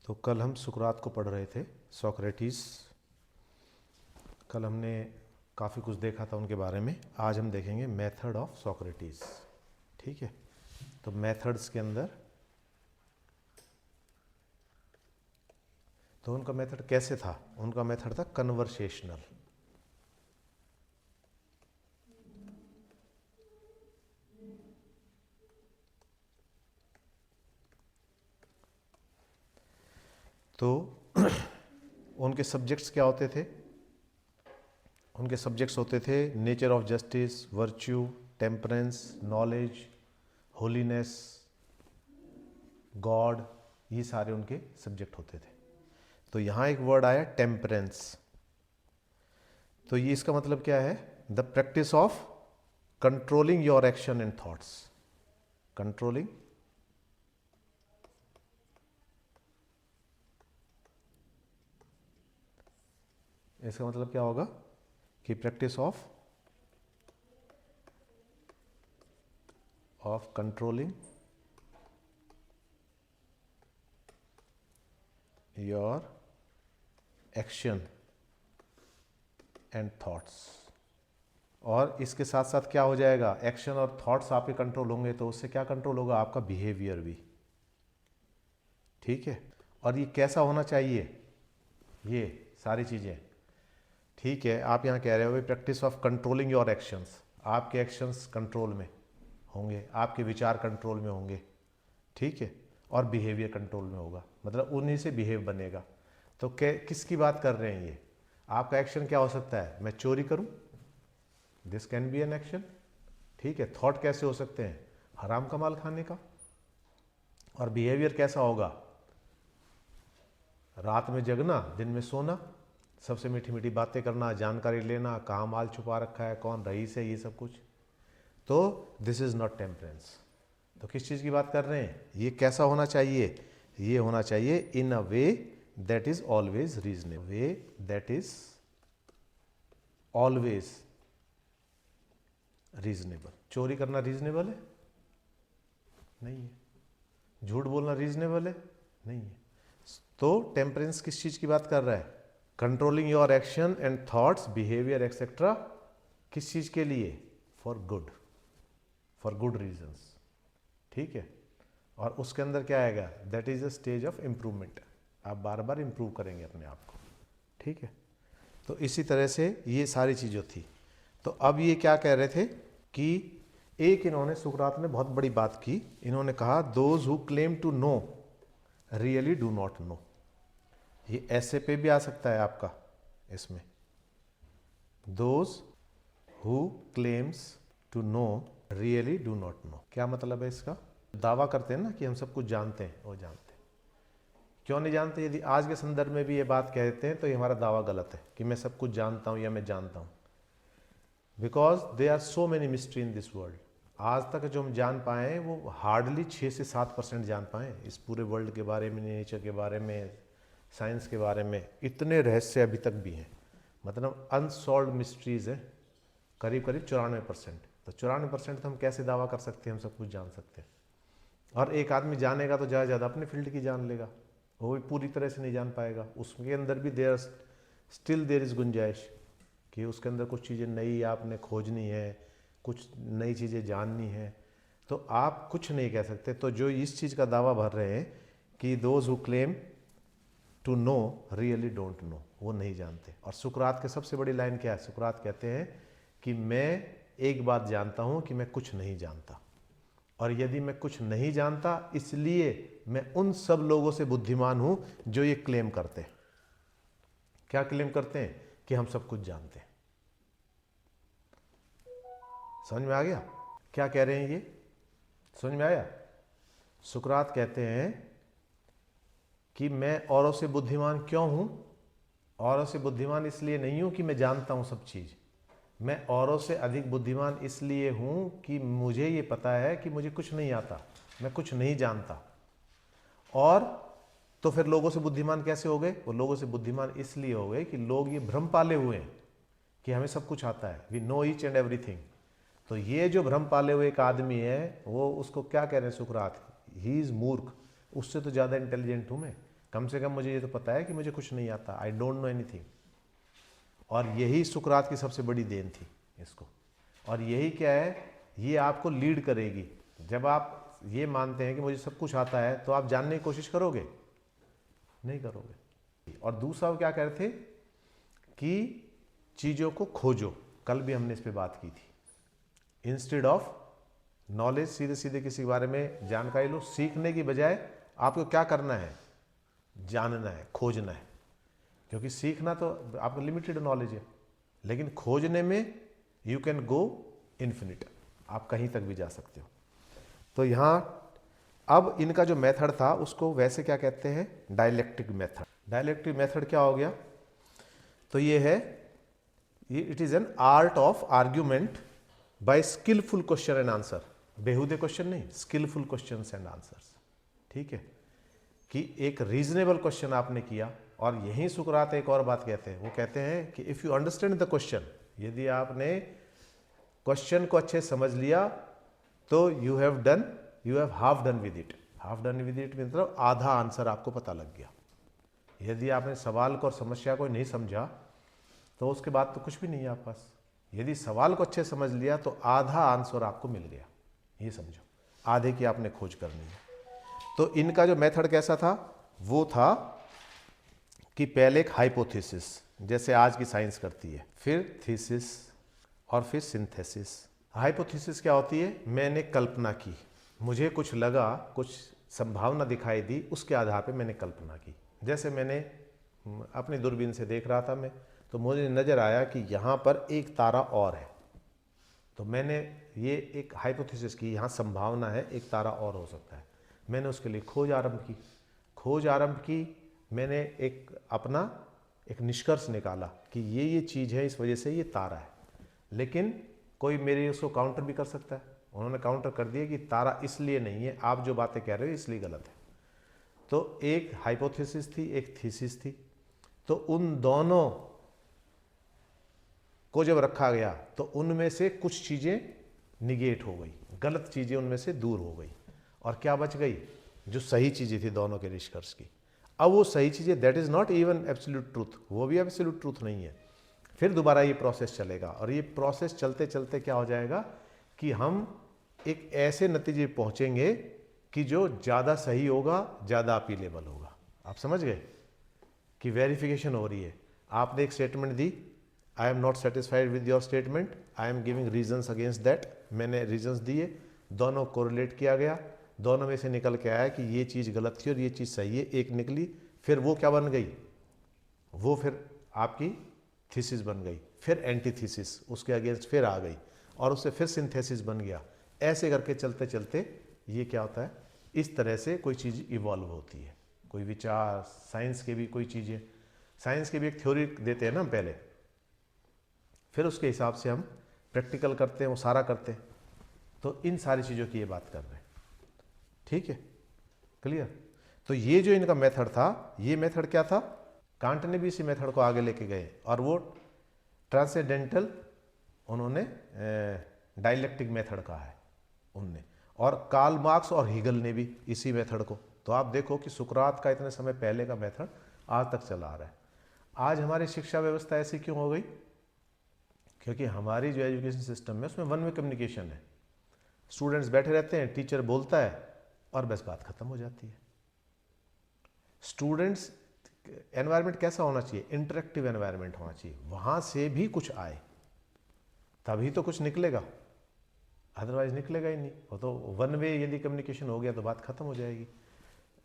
तो कल हम सुकरात को पढ़ रहे थे, सोक्रेटिस। कल हमने काफ़ी कुछ देखा था उनके बारे में। आज हम देखेंगे मेथड ऑफ सोक्रेटिस। ठीक है, तो मेथड्स के अंदर तो उनका मेथड कैसे था? उनका मेथड था कन्वर्सेशनल। तो उनके सब्जेक्ट्स क्या होते थे? उनके सब्जेक्ट्स होते थे nature of justice, virtue, temperance, knowledge, holiness, God. ये सारे उनके सब्जेक्ट होते थे। तो यहाँ एक वर्ड आया टेम्परेंस। तो ये इसका मतलब क्या है? The practice of controlling your action and thoughts. Controlling इसका मतलब क्या होगा कि practice of controlling your action and thoughts. और इसके साथ साथ क्या हो जाएगा? एक्शन और थॉट्स आपके कंट्रोल होंगे तो उससे क्या कंट्रोल होगा? आपका बिहेवियर भी। ठीक है, और ये कैसा होना चाहिए? ये सारी चीज़ें ठीक है। आप यहाँ कह रहे हो practice of controlling your actions. आपके एक्शंस कंट्रोल में होंगे, आपके विचार कंट्रोल में होंगे। ठीक है, और बिहेवियर कंट्रोल में होगा, मतलब उन्हीं से बिहेव बनेगा। तो किसकी बात कर रहे हैं ये? आपका एक्शन क्या हो सकता है? मैं चोरी करूं, this can be an action. ठीक है, थॉट कैसे हो सकते हैं? हराम का माल खाने का। और बिहेवियर कैसा होगा? रात में जगना, दिन में सोना, सबसे मीठी मीठी बातें करना, जानकारी लेना, कहाँ माल छुपा रखा है, कौन रईस है, ये सब कुछ। तो दिस इज नॉट टेम्परेंस। तो किस चीज़ की बात कर रहे हैं? ये कैसा होना चाहिए? ये होना चाहिए in a way that is always reasonable. Way that is always reasonable. चोरी करना रीजनेबल है? नहीं है। झूठ बोलना रीजनेबल है? नहीं है। तो टेम्परेंस किस चीज की बात कर रहा है? Controlling your action and thoughts, behaviour etcetera. किस चीज के लिए? For good, for good reasons. ठीक है, और उसके अंदर क्या आएगा? That is a stage of improvement. आप बार बार इम्प्रूव करेंगे अपने आप को। ठीक है, तो इसी तरह से ये सारी चीज़ें थी। तो अब ये क्या कह रहे थे कि एक इन्होंने, सुकरात ने बहुत बड़ी बात की। इन्होंने कहा those who claim to know really do not know. ये ऐसे पे भी आ सकता है आपका इसमें, those who claims to know really do not know. क्या मतलब है इसका? दावा करते हैं ना कि हम सब कुछ जानते हैं, वो जानते हैं। क्यों नहीं जानते? यदि आज के संदर्भ में भी ये बात कहते हैं तो ये हमारा दावा गलत है कि मैं सब कुछ जानता हूं या मैं जानता हूं। Because they are so many mystery in this world. आज तक जो हम जान पाए हैं वो हार्डली 6 से 7% जान पाए इस पूरे वर्ल्ड के बारे में, नेचर के बारे में, साइंस के बारे में। इतने रहस्य अभी तक भी हैं, मतलब अनसॉल्व मिस्ट्रीज है करीब करीब 94%। तो 94% तो हम कैसे दावा कर सकते हैं हम सब कुछ जान सकते हैं? और एक आदमी जानेगा तो ज़्यादा ज़्यादा अपने फील्ड की जान लेगा, वो भी पूरी तरह से नहीं जान पाएगा। उसके अंदर भी देयर इज़ गुंजाइश कि उसके अंदर कुछ चीज़ें नई आपने खोजनी है, कुछ नई चीज़ें जाननी है। तो आप कुछ नहीं कह सकते। तो जो इस चीज़ का दावा भर रहे हैं कि those who claim to know really don't know, वो नहीं जानते। और सुकरात के सबसे बड़ी लाइन क्या है? सुकरात कहते हैं कि मैं एक बात जानता हूं कि मैं कुछ नहीं जानता, और यदि मैं कुछ नहीं जानता इसलिए मैं उन सब लोगों से बुद्धिमान हूं जो ये क्लेम करते हैं। क्या क्लेम करते हैं? कि हम सब कुछ जानते हैं। समझ में आ गया क्या कह रहे हैं ये? समझ में आया? सुकरात कहते हैं कि मैं औरों से बुद्धिमान क्यों हूं? औरों से बुद्धिमान इसलिए नहीं हूं कि मैं जानता हूं सब चीज़। मैं औरों से अधिक बुद्धिमान इसलिए हूं कि मुझे ये पता है कि मुझे कुछ नहीं आता, मैं कुछ नहीं जानता। और तो फिर लोगों से बुद्धिमान कैसे हो गए? वो लोगों से बुद्धिमान इसलिए हो गए कि लोग ये भ्रम पाले हुए हैं कि हमें सब कुछ आता है, we know each and everything. तो ये जो भ्रम पाले हुए एक आदमी है, वो उसको क्या कह रहे हैं सुकरात? ही इज मूर्ख, उससे तो ज़्यादा इंटेलिजेंट हूँ मैं। कम से कम मुझे ये तो पता है कि मुझे कुछ नहीं आता, आई डोंट नो एनीथिंग। और यही सुकरात की सबसे बड़ी देन थी इसको। और यही क्या है, ये आपको लीड करेगी। जब आप ये मानते हैं कि मुझे सब कुछ आता है तो आप जानने की कोशिश करोगे? नहीं करोगे। और दूसरा वो क्या कह रहे थे कि चीज़ों को खोजो, कल भी हमने इस पे बात की थी। इंस्टेड ऑफ नॉलेज, सीधे सीधे किसी के बारे में जानकारी लो, सीखने की बजाय आपको क्या करना है? जानना है, खोजना है। क्योंकि सीखना तो आपका लिमिटेड नॉलेज है, लेकिन खोजने में यू कैन गो इन्फिनिट, आप कहीं तक भी जा सकते हो। तो यहाँ अब इनका जो मेथड था उसको वैसे क्या कहते हैं? Dialectic method. डायलेक्टिक मेथड क्या हो गया? तो ये है, it is an art of argument by skilful question and answer. बेहुदे क्वेश्चन नहीं, स्किलफुल क्वेश्चन एंड आंसर्स। ठीक है, कि एक रीजनेबल क्वेश्चन आपने किया। और यही सुकरात एक और बात कहते हैं, वो कहते हैं कि if you understand the question, यदि आपने क्वेश्चन को अच्छे समझ लिया तो you have half done with it. Half done with it मतलब आधा आंसर आपको पता लग गया। यदि आपने सवाल को और समस्या को नहीं समझा तो उसके बाद तो कुछ भी नहीं है आपके पास। यदि सवाल को अच्छे समझ लिया तो आधा आंसर आपको मिल गया, ये समझो, आधे की आपने खोज करनी है। तो इनका जो मेथड कैसा था? वो था कि पहले एक हाइपोथेसिस, जैसे आज की साइंस करती है, फिर थीसिस और फिर सिंथेसिस। हाइपोथेसिस क्या होती है? मैंने कल्पना की, मुझे कुछ लगा, कुछ संभावना दिखाई दी, उसके आधार पे मैंने कल्पना की। जैसे मैंने अपनी दूरबीन से देख रहा था मैं, तो मुझे नज़र आया कि यहाँ पर एक तारा और है। तो मैंने ये एक हाइपोथेसिस की, यहाँ संभावना है एक तारा और हो सकता है। मैंने उसके लिए खोज आरंभ की। मैंने एक निष्कर्ष निकाला कि ये चीज़ है, इस वजह से ये तारा है। लेकिन कोई मेरे उसको काउंटर भी कर सकता है। उन्होंने काउंटर कर दिया कि तारा इसलिए नहीं है, आप जो बातें कह रहे हो इसलिए गलत है। तो एक हाइपोथेसिस थी, एक थीसिस थी। तो उन दोनों को जब रखा गया तो उनमें से कुछ चीज़ें निगेट हो गई, गलत चीज़ें उनमें से दूर हो गई, और क्या बच गई? जो सही चीज़ें थी दोनों के निष्कर्ष की। अब वो सही चीज़ें, that is not even absolute truth, वो भी एब्सोल्यूट ट्रूथ नहीं है। फिर दोबारा ये प्रोसेस चलेगा, और ये प्रोसेस चलते चलते क्या हो जाएगा कि हम एक ऐसे नतीजे पहुँचेंगे कि जो ज़्यादा सही होगा, ज़्यादा अपीलेबल होगा। आप समझ गए कि वेरिफिकेशन हो रही है। आपने एक statement the, I am not satisfied with your statement, I am giving reasons against that. मैंने रीजंस दिए, दोनों कोरिलेट किया गया, दोनों में से निकल के आया कि ये चीज़ गलत थी और ये चीज़ सही है, एक निकली। फिर वो क्या बन गई? वो फिर आपकी थीसिस बन गई, फिर एंटीथीसिस उसके अगेंस्ट फिर आ गई, और उससे फिर सिंथेसिस बन गया। ऐसे करके चलते चलते ये क्या होता है, इस तरह से कोई चीज़ इवॉल्व होती है। कोई विचार, साइंस के भी कोई चीज़ें, साइंस की भी एक थ्योरी देते हैं ना पहले, फिर उसके हिसाब से हम प्रैक्टिकल करते हैं, वो सारा करते हैं। तो इन सारी चीज़ों की ये बात कर रहे हैं। ठीक है, क्लियर? तो ये जो इनका मेथड था, ये मेथड क्या था? कांट ने भी इसी मेथड को आगे लेके गए, और वो ट्रांसेंडेंटल उन्होंने डायलेक्टिक मेथड कहा है उनने, और कार्ल मार्क्स और हीगल ने भी इसी मेथड को। तो आप देखो कि सुकरात का इतने समय पहले का मेथड आज तक चला आ रहा है। आज हमारी शिक्षा व्यवस्था ऐसी क्यों हो गई? क्योंकि हमारी जो एजुकेशन सिस्टम है उसमें वन वे कम्युनिकेशन है। स्टूडेंट्स बैठे रहते हैं, टीचर बोलता है और बस बात खत्म हो जाती है। स्टूडेंट्स एनवायरनमेंट कैसा होना चाहिए? इंटरेक्टिव एनवायरनमेंट होना चाहिए, वहाँ से भी कुछ आए तभी तो कुछ निकलेगा, अदरवाइज निकलेगा ही नहीं। वो तो वन वे यदि कम्युनिकेशन हो गया तो बात खत्म हो जाएगी।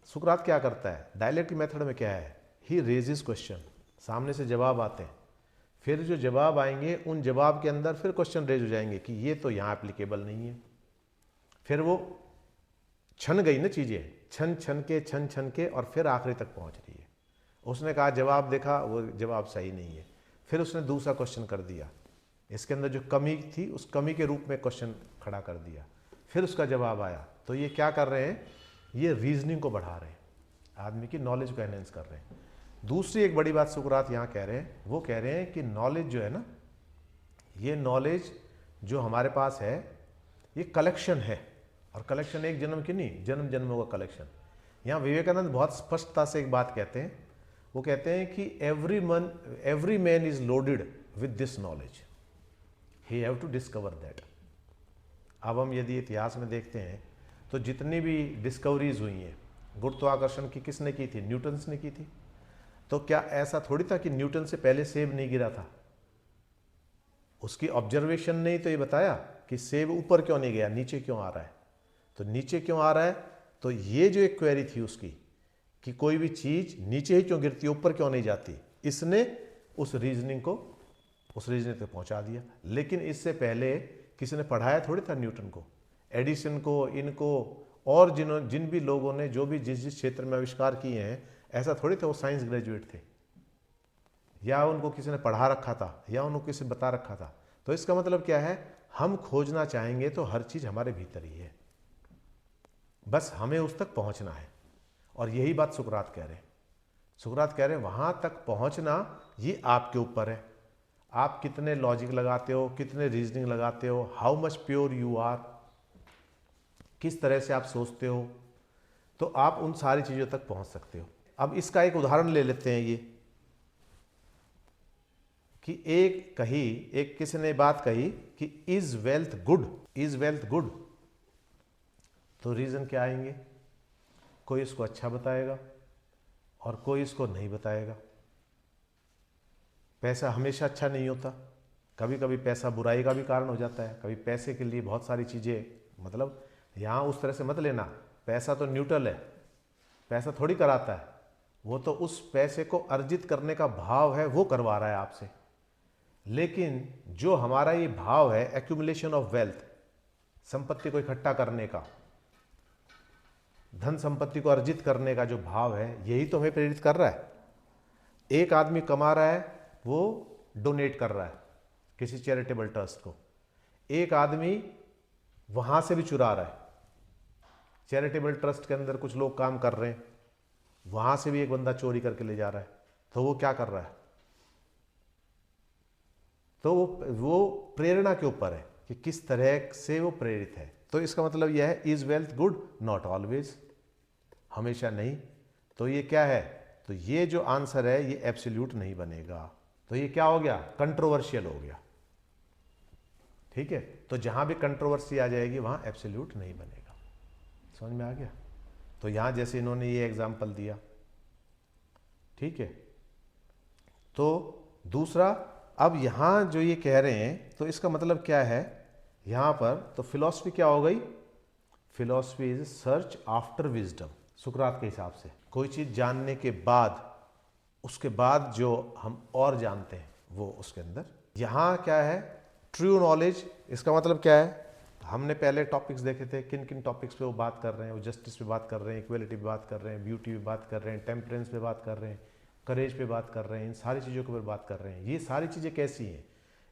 सुकरात क्या करता है डायलेक्टिक मेथड में? क्या है? ही रेजेस क्वेश्चन, सामने से जवाब आते हैं, फिर जो जवाब आएंगे उन जवाब के अंदर फिर क्वेश्चन रेज हो जाएंगे कि ये तो यहाँ एप्लीकेबल नहीं है। फिर वो छन गई ना चीज़ें, छन छन के और फिर आखिरी तक पहुँच रही है। उसने कहा जवाब देखा, वो जवाब सही नहीं है, फिर उसने दूसरा क्वेश्चन कर दिया, इसके अंदर जो कमी थी उस कमी के रूप में क्वेश्चन खड़ा कर दिया, फिर उसका जवाब आया। तो ये क्या कर रहे हैं? ये रीजनिंग को बढ़ा रहे हैं, आदमी की नॉलेज को एनहेंस कर रहे हैं। दूसरी एक बड़ी बात सुकरात यहाँ कह रहे हैं, वो कह रहे हैं कि नॉलेज जो है ना, ये नॉलेज जो हमारे पास है ये कलेक्शन है, और कलेक्शन एक जन्म की नहीं, जन्म जन्मों का कलेक्शन। यहाँ विवेकानंद बहुत स्पष्टता से एक बात कहते हैं, वो कहते हैं कि every man is loaded with this knowledge, he have to discover that. अब हम यदि इतिहास में देखते हैं तो जितनी भी डिस्कवरीज हुई हैं, गुरुत्वाकर्षण की किसने की थी? न्यूटन ने की थी। तो क्या ऐसा थोड़ी था कि न्यूटन से पहले सेब नहीं गिरा था? उसकी ऑब्जर्वेशन ने ही तो ये बताया कि सेब ऊपर क्यों नहीं गया, नीचे क्यों आ रहा है। तो नीचे क्यों आ रहा है, तो ये जो एक क्वेरी थी उसकी कि कोई भी चीज नीचे ही क्यों गिरती है, ऊपर क्यों नहीं जाती, इसने उस रीजनिंग तक पहुंचा दिया। लेकिन इससे पहले किसी ने पढ़ाया थोड़ी था न्यूटन को, एडिसन को, इनको, और जिन भी लोगों ने जो भी जिस क्षेत्र में आविष्कार किए हैं, ऐसा थोड़ी था वो साइंस ग्रेजुएट थे, या उनको किसी ने पढ़ा रखा था, या उनको किसी ने बता रखा था। तो इसका मतलब क्या है, हम खोजना चाहेंगे तो हर चीज हमारे भीतर ही है, बस हमें उस तक पहुंचना है। और यही बात सुकरात कह रहे हैं। सुकरात कह रहे हैं वहां तक पहुंचना ये आपके ऊपर है। आप कितने लॉजिक लगाते हो, कितने रीजनिंग लगाते हो, how much pure you are, किस तरह से आप सोचते हो, तो आप उन सारी चीजों तक पहुंच सकते हो। अब इसका एक उदाहरण ले लेते हैं, ये कि एक किसी ने बात कही कि is wealth good, is wealth good, तो रीजन क्या आएंगे? कोई इसको अच्छा बताएगा और कोई इसको नहीं बताएगा। पैसा हमेशा अच्छा नहीं होता, कभी कभी पैसा बुराई का भी कारण हो जाता है। कभी पैसे के लिए बहुत सारी चीज़ें, मतलब यहाँ उस तरह से मत लेना, पैसा तो न्यूट्रल है, पैसा थोड़ी कराता है, वो तो उस पैसे को अर्जित करने का भाव है वो करवा रहा है आपसे। लेकिन जो हमारा ये भाव है एक्यूमुलेशन ऑफ वेल्थ, संपत्ति को इकट्ठा करने का, धन संपत्ति को अर्जित करने का जो भाव है, यही तो हमें प्रेरित कर रहा है। एक आदमी कमा रहा है, वो डोनेट कर रहा है किसी चैरिटेबल ट्रस्ट को, एक आदमी वहां से भी चुरा रहा है। चैरिटेबल ट्रस्ट के अंदर कुछ लोग काम कर रहे हैं, वहां से भी एक बंदा चोरी करके ले जा रहा है, तो वो क्या कर रहा है? तो वो प्रेरणा के ऊपर है कि किस तरह से वो प्रेरित है। तो इसका मतलब यह है, is wealth good? Not always, हमेशा नहीं। तो ये क्या है? तो ये जो आंसर है ये एब्सोल्यूट नहीं बनेगा। तो ये क्या हो गया? कंट्रोवर्शियल हो गया। ठीक है, तो जहां भी कंट्रोवर्सी आ जाएगी वहां एब्सोल्यूट नहीं बनेगा। समझ में आ गया? तो यहां जैसे इन्होंने ये एग्जाम्पल दिया, ठीक है। तो दूसरा, अब यहां जो ये कह रहे हैं, तो इसका मतलब क्या है यहां पर? तो फिलॉसफी क्या हो गई? Philosophy is search after wisdom. सुकरात के हिसाब से कोई चीज जानने के बाद, उसके बाद जो हम और जानते हैं वो उसके अंदर। यहां क्या है? True knowledge. इसका मतलब क्या है? हमने पहले टॉपिक्स देखे थे, किन किन टॉपिक्स पे वो बात कर रहे हैं। वो जस्टिस पे बात कर रहे हैं, इक्वलिटी पे बात कर रहे हैं, ब्यूटी पे बात कर रहे हैं, टेम्परेंस पे बात कर रहे हैं, करेज पे बात कर रहे हैं, इन सारी चीज़ों के ऊपर बात कर रहे हैं। ये सारी चीज़ें कैसी हैं?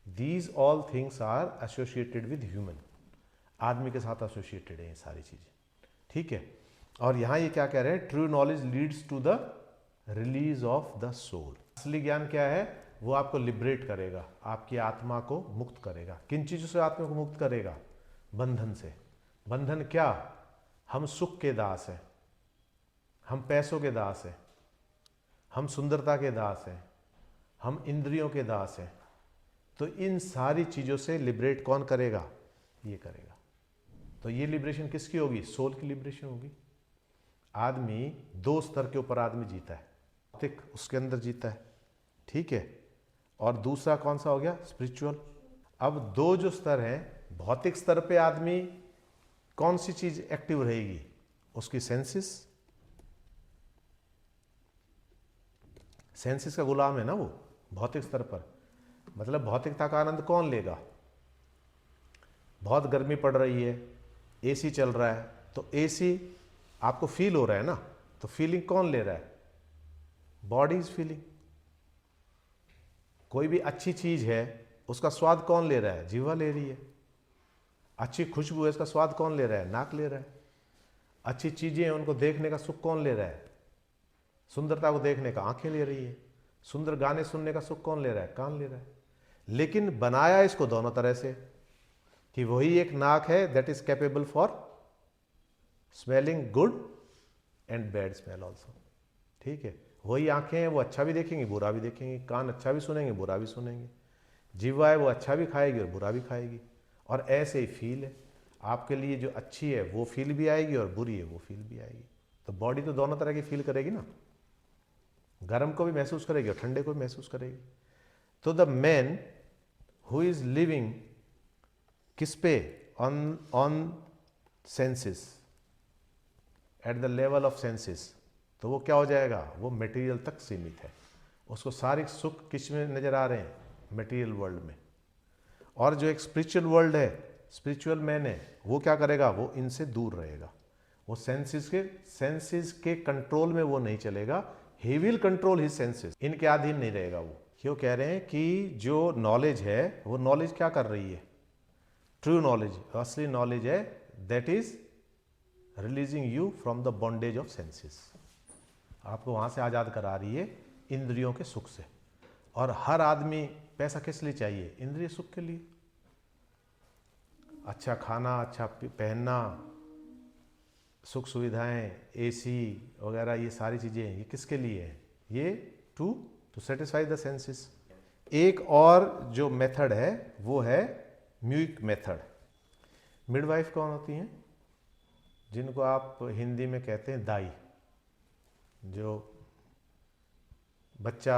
These all things are associated with human, आदमी के साथ एसोसिएटेड है ये सारी चीज़ें, ठीक है। और यहाँ ये क्या कह रहे हैं? True knowledge leads to the release of the soul. असली ज्ञान क्या है? वो आपको लिबरेट करेगा, आपकी आत्मा को मुक्त करेगा। किन चीज़ों से आत्मा को मुक्त करेगा? बंधन से। बंधन क्या? हम सुख के दास हैं, हम पैसों के दास हैं, हम सुंदरता के दास हैं, हम इंद्रियों के दास हैं। तो इन सारी चीज़ों से लिबरेट कौन करेगा? ये करेगा। तो ये लिबरेशन किसकी होगी? सोल की लिबरेशन होगी। आदमी दो स्तर के ऊपर आदमी जीता है, भौतिक उसके अंदर जीता है, ठीक है, और दूसरा कौन सा हो गया? स्पिरिचुअल। अब दो जो स्तर हैं, भौतिक स्तर पे आदमी कौन सी चीज एक्टिव रहेगी? उसकी सेंसेस। सेंसेस का गुलाम है ना वो भौतिक स्तर पर। मतलब भौतिकता का आनंद कौन लेगा? बहुत गर्मी पड़ रही है, एसी चल रहा है, तो एसी आपको फील हो रहा है ना, तो फीलिंग कौन ले रहा है? Body is feeling. कोई भी अच्छी चीज है, उसका स्वाद कौन ले रहा है? जीवा ले रही है। अच्छी खुशबू है, इसका स्वाद कौन ले रहा है? नाक ले रहा है। अच्छी चीजें हैं, उनको देखने का सुख कौन ले रहा है? सुंदरता को देखने का आंखें ले रही है। सुंदर गाने सुनने का सुख कौन ले रहा है? कान ले रहा है। लेकिन बनाया इसको दोनों तरह से, कि वही एक नाक है that is capable for smelling good and bad smell also. ठीक है, वही आंखें हैं वो अच्छा भी देखेंगी बुरा भी देखेंगी, कान अच्छा भी सुनेंगे बुरा भी सुनेंगे, जीवा है वो अच्छा भी खाएगी और बुरा भी खाएगी। और ऐसे ही फील है, आपके लिए जो अच्छी है वो फील भी आएगी और बुरी है वो फील भी आएगी। तो बॉडी तो दोनों तरह की फील करेगी ना, गर्म को भी महसूस करेगी और ठंडे को भी महसूस करेगी। तो the man who is living किस पे, on senses, at the level of senses, तो वो क्या हो जाएगा, वो मटेरियल तक सीमित है। उसको सारे सुख किस में नजर आ रहे हैं, मटेरियल वर्ल्ड में। और जो एक स्पिरिचुअल वर्ल्ड है, स्पिरिचुअल मैन है, वो क्या करेगा, वो इनसे दूर रहेगा, वो सेंसेस के कंट्रोल में वो नहीं चलेगा। He will control his senses, इनके अधीन नहीं रहेगा वो। क्यों कह रहे हैं कि जो नॉलेज है वो नॉलेज क्या कर रही है, ट्रू नॉलेज, असली नॉलेज है, that is releasing you from the bondage of senses. आपको वहां से आजाद करा रही है इंद्रियों के सुख से। और हर आदमी पैसा किस लिए चाहिए, इंद्रिय सुख के लिए। अच्छा खाना, अच्छा पहनना, सुख सुविधाएं, एसी वगैरह, ये सारी चीजें ये किसके लिए है, ये टू सेटिस्फाई द सेंसेस। एक और जो मेथड है वो है म्यूक मेथड। मिडवाइफ कौन होती हैं, जिनको आप हिंदी में कहते हैं दाई, जो बच्चा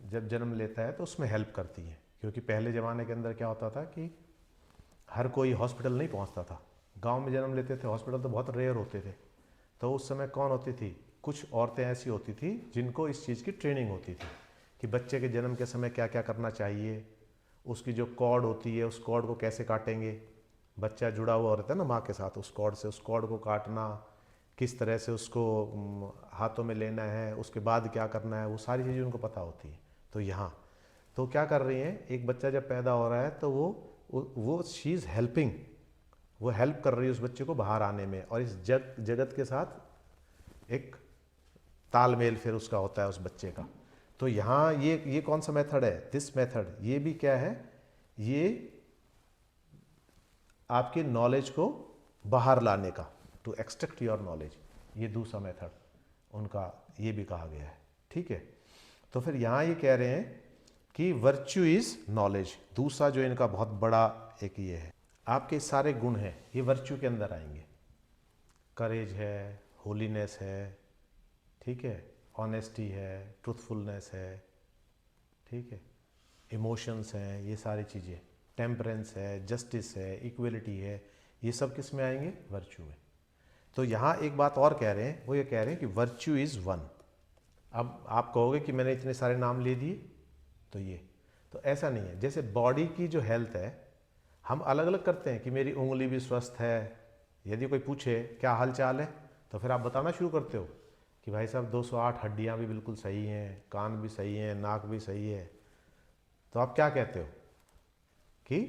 जब जन्म लेता है तो उसमें हेल्प करती है। क्योंकि पहले ज़माने के अंदर क्या होता था कि हर कोई हॉस्पिटल नहीं पहुंचता था, गांव में जन्म लेते थे, हॉस्पिटल तो बहुत रेयर होते थे। तो उस समय कौन होती थी, कुछ औरतें ऐसी होती थी जिनको इस चीज़ की ट्रेनिंग होती थी कि बच्चे के जन्म के समय क्या क्या करना चाहिए, उसकी जो कॉर्ड होती है उस कॉर्ड को कैसे काटेंगे, बच्चा जुड़ा हुआ रहता है ना माँ के साथ, उस कॉर्ड से उस कॉर्ड को काटना, किस तरह से उसको हाथों में लेना है, उसके बाद क्या करना है, वो सारी चीज़ें उनको पता होती है। तो यहाँ तो क्या कर रही हैं, एक बच्चा जब पैदा हो रहा है तो वो शी इज़ हेल्पिंग, वो हेल्प कर रही है उस बच्चे को बाहर आने में, और इस जगत के साथ एक तालमेल फिर उसका होता है उस बच्चे का। तो यहाँ ये कौन सा मेथड है, दिस मेथड, ये भी क्या है, ये आपकी नॉलेज को बाहर लाने का, टू एक्सट्रैक्ट योर नॉलेज, ये दूसरा मेथड उनका ये भी कहा गया है। ठीक है, तो फिर यहाँ ये कह रहे हैं कि वर्च्यू इज नॉलेज, दूसरा जो इनका बहुत बड़ा एक ये है, आपके सारे गुण हैं ये वर्च्यू के अंदर आएंगे। करेज है, होलीनेस है, ठीक है, ऑनेस्टी है, ट्रूथफुलनेस है, ठीक है, इमोशंस हैं, ये सारी चीज़ें, टेम्परेंस है, जस्टिस है, इक्वलिटी है, ये सब किस में आएंगे, वर्च्यू में। तो यहाँ एक बात और कह रहे हैं, वो ये कह रहे हैं कि वर्च्यू इज़ वन। अब आप कहोगे कि मैंने इतने सारे नाम ले दिए, तो ये तो ऐसा नहीं है। जैसे बॉडी की जो हेल्थ है हम अलग अलग करते हैं कि मेरी उंगली भी स्वस्थ है, यदि कोई पूछे क्या हाल चाल है तो फिर आप बताना शुरू करते हो कि भाई साहब 208 हड्डियाँ भी बिल्कुल सही हैं, कान भी सही हैं, नाक भी सही है। तो आप क्या कहते हो कि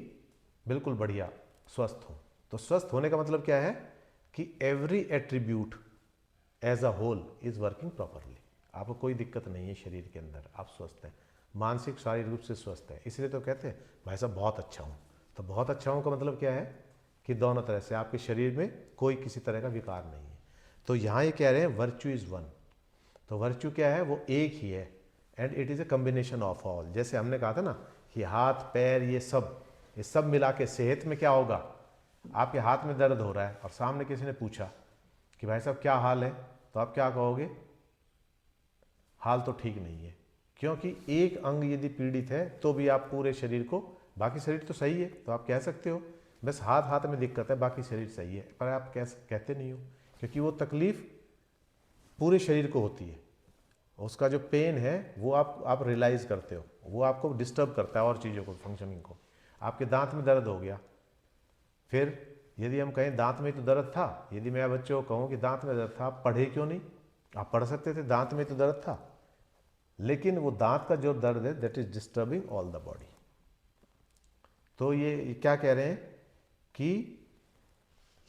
बिल्कुल बढ़िया, स्वस्थ हो। तो स्वस्थ होने का मतलब क्या है कि every attribute as a whole is working properly, आपको कोई दिक्कत नहीं है शरीर के अंदर, आप स्वस्थ हैं, मानसिक शारीरिक रूप से स्वस्थ है। इसलिए तो कहते हैं भाई साहब बहुत अच्छा हूँ। तो बहुत अच्छा हूँ का मतलब क्या है कि दोनों तरह से आपके शरीर में कोई किसी तरह का विकार नहीं है। तो यहाँ ये कह रहे हैं वर्च्यू इज़ वन। तो वर्च्यू क्या है, वो एक ही है, and it is a combination of all. जैसे हमने कहा था ना कि हाथ पैर ये सब मिला के सेहत में क्या होगा, आपके हाथ में दर्द हो रहा है और सामने किसी ने पूछा कि भाई साहब क्या हाल है, तो आप क्या कहोगे, हाल तो ठीक नहीं है। क्योंकि एक अंग यदि पीड़ित है तो भी आप पूरे शरीर को, बाकी शरीर तो सही है तो आप कह सकते हो बस हाथ में दिक्कत है, बाकी शरीर सही है, पर आप कहते नहीं हो, क्योंकि वो तकलीफ पूरे शरीर को होती है। उसका जो पेन है वो आप रियलाइज़ करते हो, वो आपको डिस्टर्ब करता है और चीज़ों को, फंक्शनिंग को। आपके दांत में दर्द हो गया, फिर यदि हम कहें दांत में तो दर्द था, यदि मैं बच्चों को कहूँ कि दांत में दर्द था, आप पढ़े क्यों नहीं, आप पढ़ सकते थे, दांत में तो दर्द था, लेकिन वो दांत का जो दर्द है that is disturbing all the body. तो ये क्या कह रहे हैं कि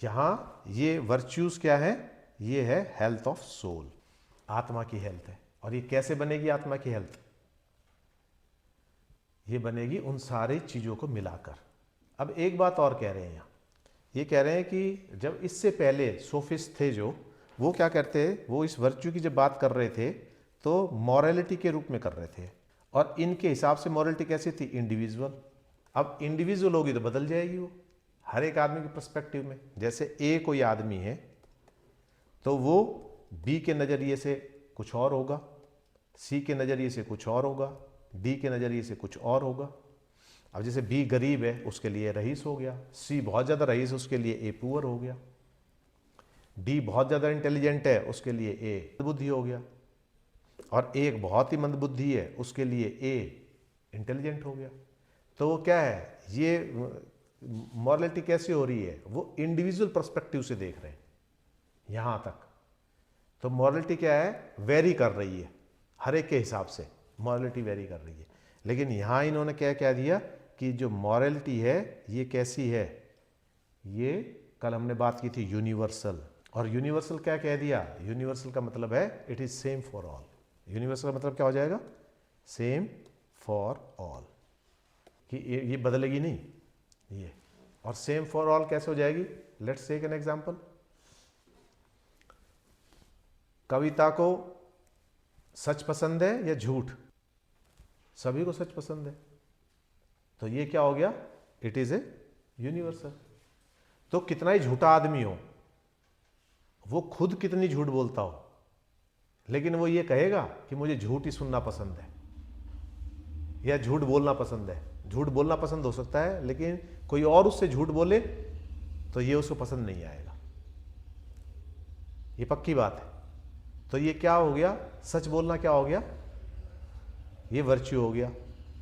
यहां ये वर्च्यूज क्या है, ये है हेल्थ ऑफ सोल, आत्मा की हेल्थ है। और ये कैसे बनेगी आत्मा की हेल्थ, ये बनेगी उन सारी चीजों को मिलाकर। अब एक बात और कह रहे हैं यहां, ये कह रहे हैं कि जब इससे पहले सोफिस्ट थे जो, वो क्या करते, वो इस वर्च्यू की जब बात कर रहे थे तो मॉरलिटी के रूप में कर रहे थे, और इनके हिसाब से मॉरलिटी कैसी थी, इंडिविजुअल। अब इंडिविजुअल होगी तो बदल जाएगी वो हर एक आदमी के पर्सपेक्टिव में। जैसे ए कोई आदमी है तो वो बी के नज़रिए से कुछ और होगा, सी के नज़रिए से कुछ और होगा, डी के नज़रिए से कुछ और होगा। अब जैसे बी गरीब है उसके लिए रईस हो गया, सी बहुत ज़्यादा रईस उसके लिए ए पुअर हो गया, डी बहुत ज़्यादा इंटेलिजेंट है उसके लिए ए बुद्धि हो गया, और एक बहुत ही मंदबुद्धि है उसके लिए ए इंटेलिजेंट हो गया। तो वो क्या है, ये मॉरलिटी कैसी हो रही है, वो इंडिविजुअल पर्सपेक्टिव से देख रहे हैं यहाँ तक। तो मॉरलिटी क्या है, वेरी कर रही है हर एक के हिसाब से, मॉरलिटी वेरी कर रही है। लेकिन यहाँ इन्होंने क्या क्या दिया कि जो मॉरलिटी है ये कैसी है, ये कल हमने बात की थी यूनिवर्सल। और यूनिवर्सल क्या कह दिया, यूनिवर्सल का मतलब है it is same for all. Universal का मतलब क्या हो जाएगा, सेम फॉर ऑल, कि ये बदलेगी नहीं ये। और सेम फॉर ऑल कैसे हो जाएगी, लेट्स टेक एन एग्जांपल। कविता को सच पसंद है या झूठ, सभी को सच पसंद है, तो ये क्या हो गया, इट इज ए यूनिवर्सल। तो कितना ही झूठा आदमी हो, वो खुद कितनी झूठ बोलता हो, लेकिन वो ये कहेगा कि मुझे झूठ ही सुनना पसंद है या झूठ बोलना पसंद है। झूठ बोलना पसंद हो सकता है, लेकिन कोई और उससे झूठ बोले तो ये उसको पसंद नहीं आएगा, ये पक्की बात है। तो ये क्या हो गया, सच बोलना क्या हो गया, ये वर्च्यू हो गया।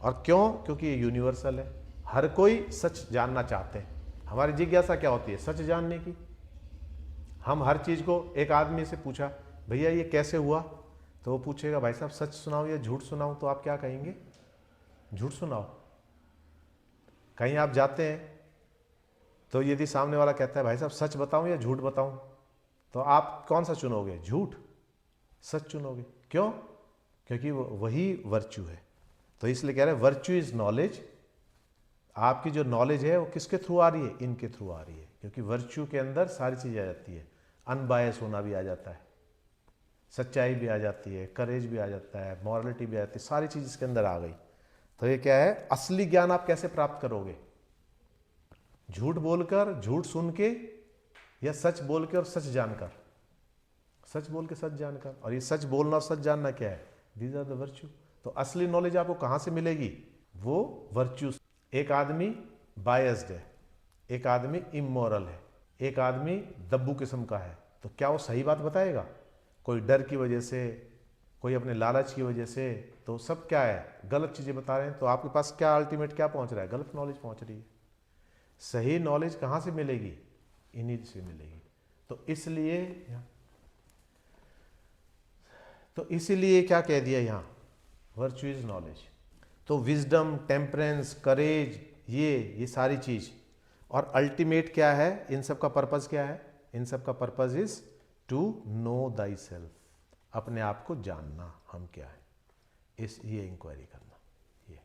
और क्यों, क्योंकि ये यूनिवर्सल है, हर कोई सच जानना चाहते हैं। हमारी जिज्ञासा क्या होती है, सच जानने की। हम हर चीज़ को, एक आदमी से पूछा भैया ये कैसे हुआ, तो वो पूछेगा भाई साहब सच सुनाओ या झूठ सुनाओ, तो आप क्या कहेंगे, झूठ सुनाओ। कहीं आप जाते हैं तो यदि सामने वाला कहता है भाई साहब सच बताऊं या झूठ बताऊं, तो आप कौन सा चुनोगे, झूठ, सच चुनोगे। क्यों, क्योंकि वही वर्च्यू है। तो इसलिए कह रहे हैं वर्च्यू इज नॉलेज। आपकी जो नॉलेज है वो किसके थ्रू आ रही है, इनके थ्रू आ रही है, क्योंकि वर्च्यू के अंदर सारी चीज़ें आ जाती है। अनबायस होना भी आ जाता है, सच्चाई भी आ जाती है, करेज भी आ जाता है, मॉरलिटी भी आ जाती है, सारी चीज़ इसके अंदर आ गई। तो ये क्या है, असली ज्ञान आप कैसे प्राप्त करोगे, झूठ बोलकर, झूठ सुन के, या सच बोल के और सच जानकर, सच बोल के सच जानकर। और ये सच बोलना और सच जानना क्या है, दीज आर द वर्च्यू। तो असली नॉलेज आपको कहाँ से मिलेगी, वो वर्च्यू। एक आदमी बायस्ड है, एक आदमी इमोरल है, एक आदमी दब्बू किस्म का है, तो क्या वो सही बात बताएगा, कोई डर की वजह से, कोई अपने लालच की वजह से, तो सब क्या है, गलत चीज़ें बता रहे हैं। तो आपके पास क्या अल्टीमेट क्या पहुंच रहा है, गलत नॉलेज पहुंच रही है। सही नॉलेज कहाँ से मिलेगी, इन्हीं से मिलेगी। तो इसीलिए क्या कह दिया यहाँ, वर्च्यू इज नॉलेज। तो विजडम, टेम्परेंस, करेज, ये सारी चीज़। और अल्टीमेट क्या है, इन सब का पर्पज़ क्या है, इन सब का purpose is to know thy self, अपने आप को जानना हम क्या है, ये इंक्वायरी करना। ये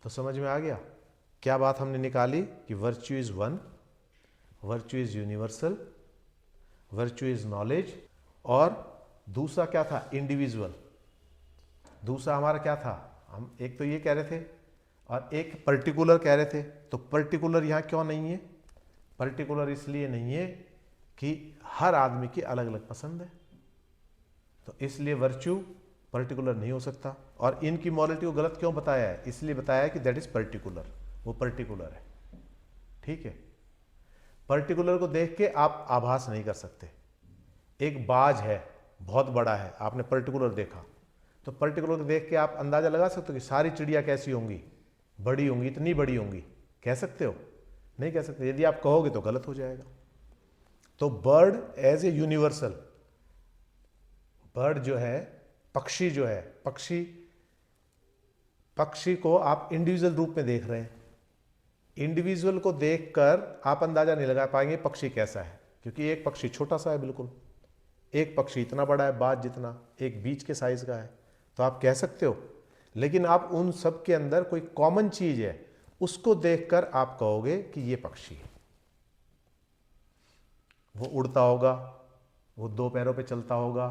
तो समझ में आ गया क्या बात हमने निकाली, कि virtue is one, virtue is universal, virtue is knowledge, और दूसरा क्या था, इंडिविजुअल। दूसरा हमारा क्या था, हम एक तो ये कह रहे थे और एक पर्टिकुलर कह रहे थे। तो पर्टिकुलर यहाँ क्यों नहीं है, पर्टिकुलर इसलिए नहीं है कि हर आदमी की अलग अलग पसंद है, तो इसलिए वर्च्यू पर्टिकुलर नहीं हो सकता। और इनकी मॉरलिटी को गलत क्यों बताया है, इसलिए बताया है कि दैट इज पर्टिकुलर, वो पर्टिकुलर है, ठीक है। पर्टिकुलर को देख के आप आभास नहीं कर सकते। एक बाज है, बहुत बड़ा है, आपने पर्टिकुलर देखा, तो पर्टिकुलर को देख के आप अंदाजा लगा सकते हो कि सारी चिड़िया कैसी होंगी, बड़ी होंगी, इतनी बड़ी होंगी, कह सकते हो, नहीं कह सकते। यदि आप कहोगे तो गलत हो जाएगा। तो bird as a universal, bird जो है, पक्षी जो है, पक्षी को आप इंडिविजुअल रूप में देख रहे हैं। इंडिविजुअल को देखकर आप अंदाजा नहीं लगा पाएंगे पक्षी कैसा है, क्योंकि एक पक्षी छोटा सा है बिल्कुल, एक पक्षी इतना बड़ा है, बाज जितना, एक बीच के साइज का है, तो आप कह सकते हो। लेकिन आप उन सब के अंदर कोई कॉमन चीज है, उसको देखकर आप कहोगे कि ये पक्षी है, वो उड़ता होगा, वो 2 पैरों पे चलता होगा,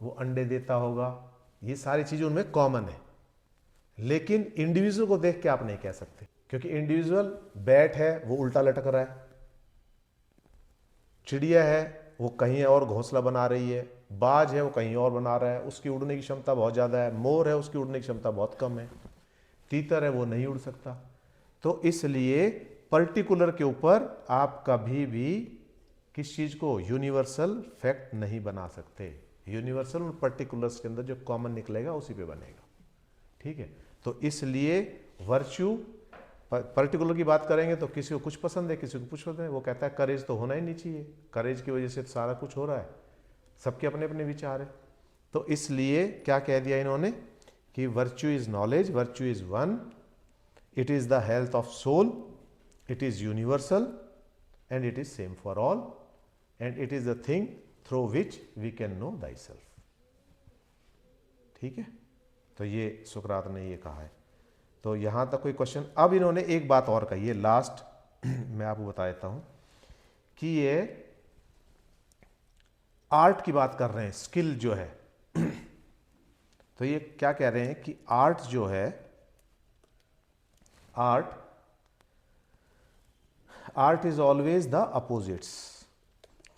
वो अंडे देता होगा, ये सारी चीज़ें उनमें कॉमन है। लेकिन इंडिविजुअल को देख के आप नहीं कह सकते, क्योंकि इंडिविजुअल बैट है वो उल्टा लटक रहा है, चिड़िया है वो कहीं और घोंसला बना रही है, बाज है वो कहीं और बना रहा है, उसकी उड़ने की क्षमता बहुत ज़्यादा है, मोर है उसकी उड़ने की क्षमता बहुत कम है, तीतर है वो नहीं उड़ सकता। तो इसलिए पर्टिकुलर के ऊपर आप कभी भी किस चीज़ को यूनिवर्सल फैक्ट नहीं बना सकते। यूनिवर्सल और पर्टिकुलर्स के अंदर जो कॉमन निकलेगा उसी पे बनेगा, ठीक है। तो इसलिए वर्च्यू पर्टिकुलर की बात करेंगे तो किसी को कुछ पसंद है, किसी को कुछ पसंद है। वो कहता है करेज तो होना ही नहीं चाहिए, करेज की वजह से तो सारा कुछ हो रहा है, सबके अपने अपने विचार है। तो इसलिए क्या कह दिया इन्होंने कि virtue is knowledge, virtue is one, it is the health of soul, it is universal and it is same for all and it is the thing through which we can know thy self. ठीक है, तो ये सुकरात ने ये कहा है। तो यहां तक कोई क्वेश्चन? अब इन्होंने एक बात और कही है लास्ट मैं आपको बता देता हूं कि ये आर्ट की बात कर रहे हैं, स्किल जो है तो ये क्या कह रहे हैं कि आर्ट जो है, art is always the opposites.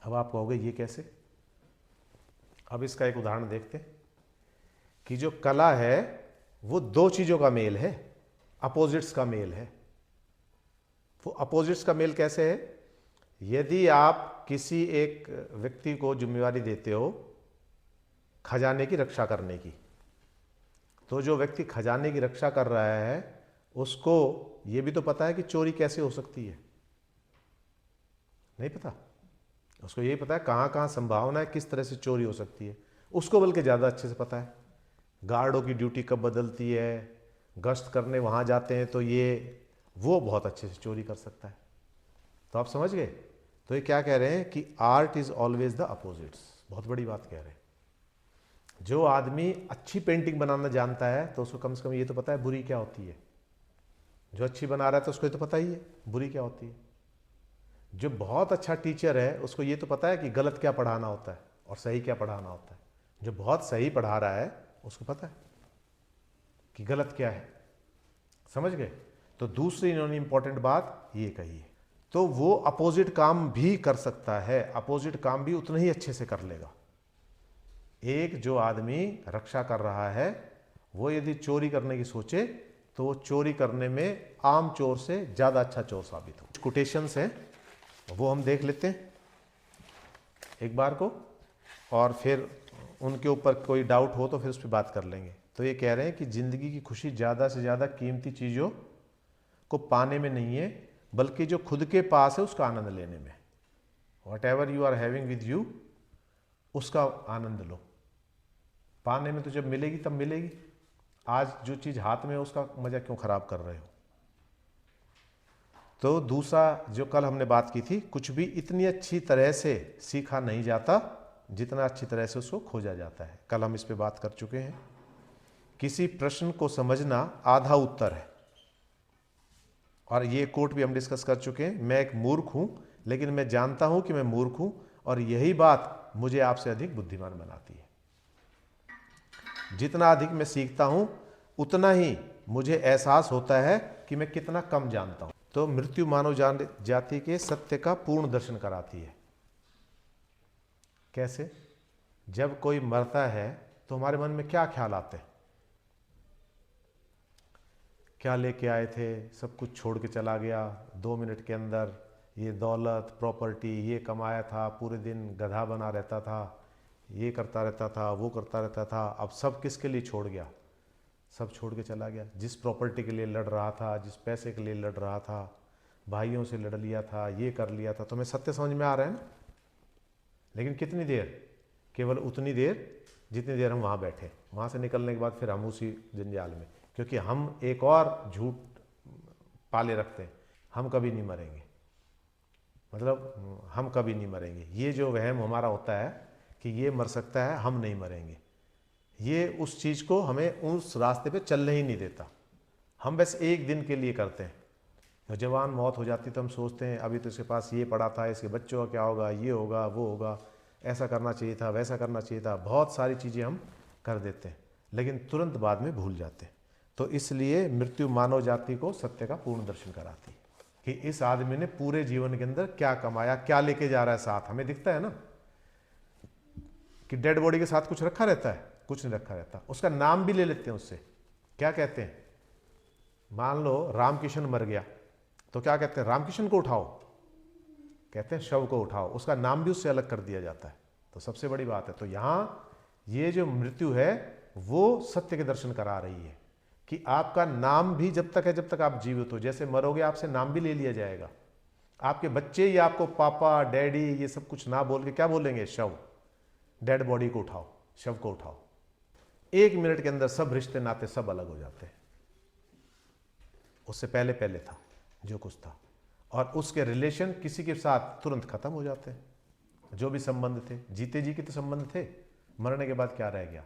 अब आप कहोगे ये कैसे? अब इसका एक उदाहरण देखते हैं कि जो कला है वो 2 चीजों का मेल है, अपोजिट्स का मेल है। वो अपोजिट्स का मेल कैसे है? यदि आप किसी एक व्यक्ति को जिम्मेवारी देते हो खजाने की रक्षा करने की, तो जो व्यक्ति खजाने की रक्षा कर रहा है उसको यह भी तो पता है कि चोरी कैसे हो सकती है, नहीं पता? उसको यही पता है कहाँ कहाँ संभावना है, किस तरह से चोरी हो सकती है, उसको बल्कि ज़्यादा अच्छे से पता है। गार्डों की ड्यूटी कब बदलती है, गश्त करने वहाँ जाते हैं तो वो बहुत अच्छे से चोरी कर सकता है। तो आप समझ गए? तो ये क्या कह रहे हैं कि art is always the opposites. बहुत बड़ी बात कह रहे हैं। जो आदमी अच्छी पेंटिंग बनाना जानता है तो उसको कम से कम ये तो पता है बुरी क्या होती है। जो अच्छी बना रहा है तो उसको ये तो पता ही है बुरी क्या होती है। जो बहुत अच्छा टीचर है उसको ये तो पता है कि गलत क्या पढ़ाना होता है और सही क्या पढ़ाना होता है। जो बहुत सही पढ़ा रहा है उसको पता है कि गलत क्या है। समझ गए? तो दूसरी इन्होंने इंपॉर्टेंट बात ये कही है। तो वो अपोजिट काम भी कर सकता है, अपोजिट काम भी उतना ही अच्छे से कर लेगा। एक जो आदमी रक्षा कर रहा है वो यदि चोरी करने की सोचे तो वो चोरी करने में आम चोर से ज्यादा अच्छा चोर साबित हो। कोटेशंस हैं वो हम देख लेते हैं एक बार को, और फिर उनके ऊपर कोई डाउट हो तो फिर उस पर बात कर लेंगे। तो ये कह रहे हैं कि जिंदगी की खुशी ज़्यादा से ज़्यादा कीमती चीज़ों को पाने में नहीं है बल्कि जो खुद के पास है उसका आनंद लेने में। Whatever you are having with you उसका आनंद लो। पाने में तो जब मिलेगी तब मिलेगी, आज जो चीज़ हाथ में है उसका मज़ा क्यों ख़राब कर रहे हो। तो दूसरा जो कल हमने बात की थी, कुछ भी इतनी अच्छी तरह से सीखा नहीं जाता जितना अच्छी तरह से उसको खोजा जाता है। कल हम इस पे बात कर चुके हैं। किसी प्रश्न को समझना आधा उत्तर है, और ये कोट भी हम डिस्कस कर चुके हैं। मैं एक मूर्ख हूं लेकिन मैं जानता हूं कि मैं मूर्ख हूं और यही बात मुझे आपसे अधिक बुद्धिमान बनाती है। जितना अधिक मैं सीखता हूं उतना ही मुझे एहसास होता है कि मैं कितना कम जानता हूं। तो मृत्यु मानव जाति के सत्य का पूर्ण दर्शन कराती है। कैसे? जब कोई मरता है तो हमारे मन में क्या ख्याल आते हैं? क्या लेके आए थे, सब कुछ छोड़ के चला गया 2 मिनट के अंदर, ये दौलत प्रॉपर्टी ये कमाया था, पूरे दिन गधा बना रहता था, ये करता रहता था, वो करता रहता था, अब सब किसके लिए छोड़ गया? सब छोड़ के चला गया। जिस प्रॉपर्टी के लिए लड़ रहा था, जिस पैसे के लिए लड़ रहा था, भाइयों से लड़ लिया था, ये कर लिया था। तो मैं सत्य समझ में आ रहा है ना? लेकिन कितनी देर? केवल उतनी देर जितनी देर हम वहाँ बैठे। वहाँ से निकलने के बाद फिर हम उसी जंजाल में, क्योंकि हम एक और झूठ पाले रखते हैं, हम कभी नहीं मरेंगे। मतलब हम कभी नहीं मरेंगे, ये जो वहम हमारा होता है कि ये मर सकता है, हम नहीं मरेंगे, ये उस चीज़ को हमें उस रास्ते पे चलने ही नहीं देता। हम बस एक दिन के लिए करते हैं। नौजवान मौत हो जाती तो हम सोचते हैं अभी तो इसके पास ये पड़ा था, इसके बच्चों का क्या होगा, ये होगा वो होगा। ऐसा करना चाहिए था, वैसा करना चाहिए था, बहुत सारी चीज़ें हम कर देते हैं, लेकिन तुरंत बाद में भूल जाते हैं। तो इसलिए मृत्यु मानव जाति को सत्य का पूर्ण दर्शन कराती है कि इस आदमी ने पूरे जीवन के अंदर क्या कमाया, क्या लेके जा रहा है साथ। हमें दिखता है ना कि डेड बॉडी के साथ कुछ रखा रहता है, कुछ नहीं रखा रहता। उसका नाम भी ले लेते हैं उससे, क्या कहते हैं, मान लो रामकिशन मर गया तो क्या कहते हैं, रामकिशन को उठाओ, कहते हैं शव को उठाओ, उसका नाम भी उससे अलग कर दिया जाता है। तो सबसे बड़ी बात है, तो यहां ये जो मृत्यु है वो सत्य के दर्शन करा रही है कि आपका नाम भी जब तक है, जब तक आप जीवित हो, जैसे मरोगे आपसे नाम भी ले लिया जाएगा। आपके बच्चे ही आपको पापा डैडी ये सब कुछ ना बोल के क्या बोलेंगे, शव, डेड बॉडी को उठाओ, शव को उठाओ। 1 मिनट के अंदर सब रिश्ते नाते सब अलग हो जाते हैं। उससे पहले पहले था जो कुछ था, और उसके रिलेशन किसी के साथ तुरंत खत्म हो जाते हैं। जो भी संबंध थे, जीते जी के तो संबंध थे, मरने के बाद क्या रह गया।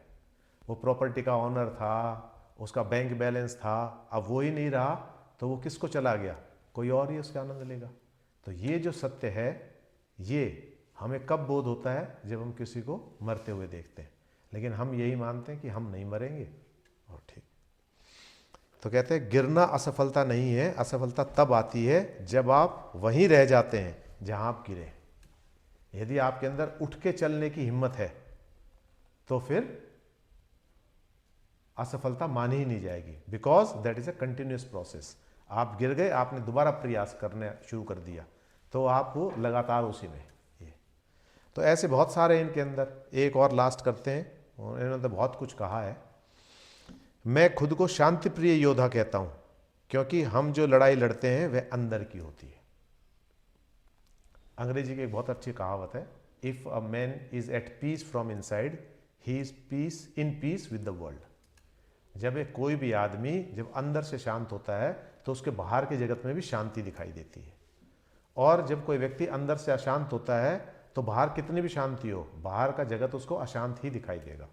वो प्रॉपर्टी का ऑनर था, उसका बैंक बैलेंस था, अब वो ही नहीं रहा तो वो किसको चला गया, कोई और ही उसका आनंद लेगा। तो ये जो सत्य है ये हमें कब बोध होता है, जब हम किसी को मरते हुए देखते हैं। लेकिन हम यही मानते हैं कि हम नहीं मरेंगे, और ठीक। तो कहते हैं गिरना असफलता नहीं है, असफलता तब आती है जब आप वहीं रह जाते हैं जहां आप गिरे। यदि आपके अंदर उठ के चलने की हिम्मत है तो फिर असफलता मानी ही नहीं जाएगी, because that is a continuous process. आप गिर गए, आपने दोबारा प्रयास करने शुरू कर दिया, तो आप वो लगातार उसी में ये। तो ऐसे बहुत सारे इनके अंदर, एक और लास्ट करते हैं, इन्होंने तो बहुत कुछ कहा है। मैं खुद को शांति प्रिय योद्धा कहता हूं क्योंकि हम जो लड़ाई लड़ते हैं वह अंदर की होती है। अंग्रेजी की एक बहुत अच्छी कहावत है, if a man is at peace from inside he is peace in peace with the world. जब एक कोई भी आदमी जब अंदर से शांत होता है तो उसके बाहर के जगत में भी शांति दिखाई देती है। और जब कोई व्यक्ति अंदर से अशांत होता है तो बाहर कितनी भी शांति हो, बाहर का जगत उसको अशांत ही दिखाई देगा।